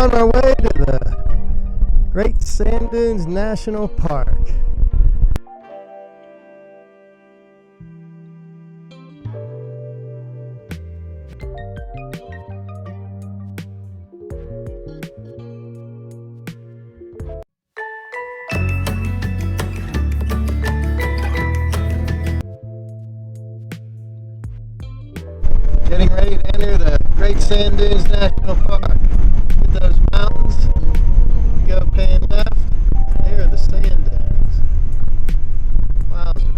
on our way to the Great Sand Dunes National Park. Getting ready to enter the Great Sand Dunes National Park. Look at those mountains. You go pan left, there are the sand dunes. Wowzer.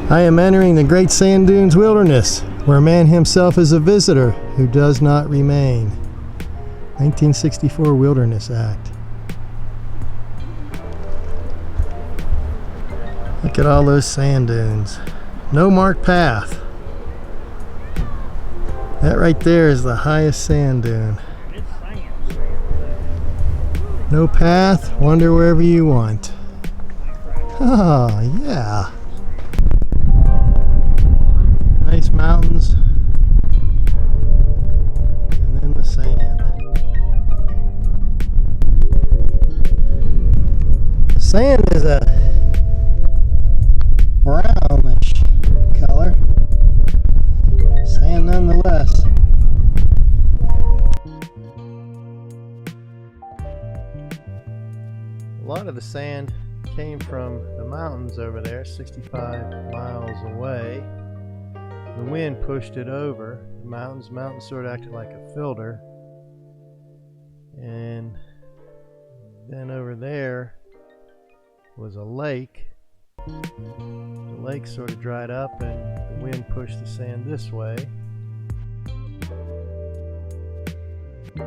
I am entering the Great Sand Dunes Wilderness, where man himself is a visitor who does not remain. 1964 Wilderness Act. Look at all those sand dunes. No marked path. That right there is the highest sand dune. No path, wander wherever you want. Oh, yeah. Nice mountains, and then the sand. The sand is a brownish color. Sand nonetheless. A lot of the sand came from the mountains over there, 65 miles away. The wind pushed it over the mountains. Mountains sort of acted like a filter. And then over there was a lake. The lake sort of dried up and the wind pushed the sand this way. I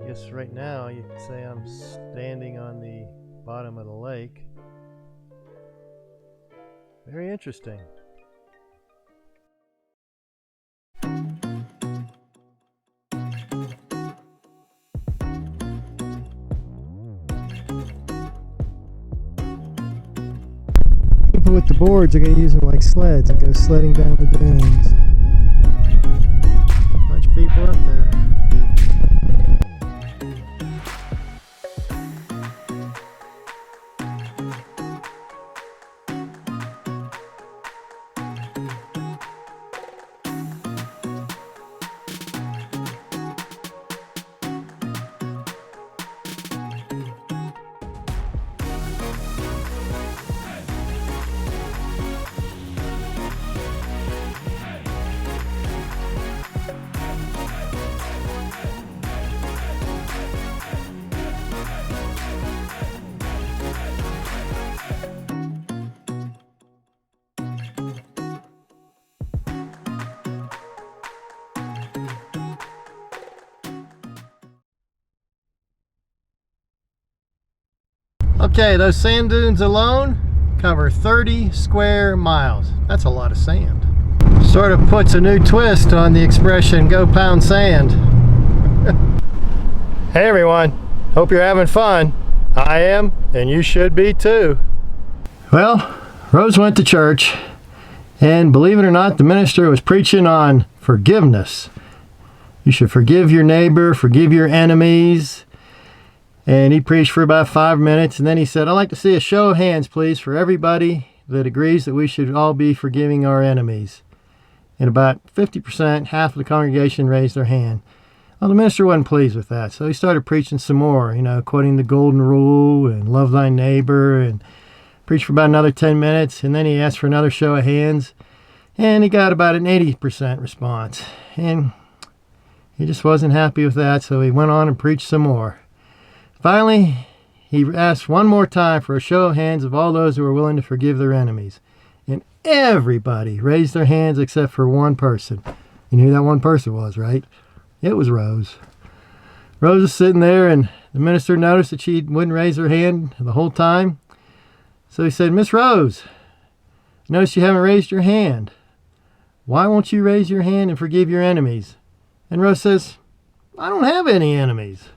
guess right now you could say I'm standing on the bottom of the lake. Very interesting. People with the boards are going to use them like sleds and go sledding down the dunes. A bunch of people up there. Okay, those sand dunes alone cover 30 square miles. That's a lot of sand. Sort of puts a new twist on the expression, go pound sand. Hey everyone, hope you're having fun. I am, and you should be too. Well, Rose went to church, and believe it or not, the minister was preaching on forgiveness. You should forgive your neighbor, forgive your enemies. And he preached for about 5 minutes, and then he said, I'd like to see a show of hands, please, for everybody that agrees that we should all be forgiving our enemies. And about 50%, half of the congregation raised their hand. Well, the minister wasn't pleased with that, so he started preaching some more, quoting the golden rule and love thy neighbor, and preached for about another 10 minutes, and then he asked for another show of hands, and he got about an 80% response. And he just wasn't happy with that, so he went on and preached some more. Finally, he asked one more time for a show of hands of all those who were willing to forgive their enemies. And everybody raised their hands except for one person. You knew who that one person was, right? It was Rose. Rose was sitting there, and the minister noticed that she wouldn't raise her hand the whole time. So he said, "Miss Rose, I noticed you haven't raised your hand. Why won't you raise your hand and forgive your enemies?" And Rose says, "I don't have any enemies."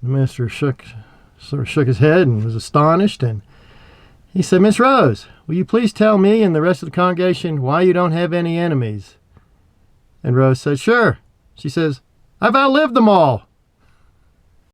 The minister shook his head and was astonished, and he said, "Miss Rose, will you please tell me and the rest of the congregation why you don't have any enemies?" And Rose said, "Sure." She says, "I've outlived them all."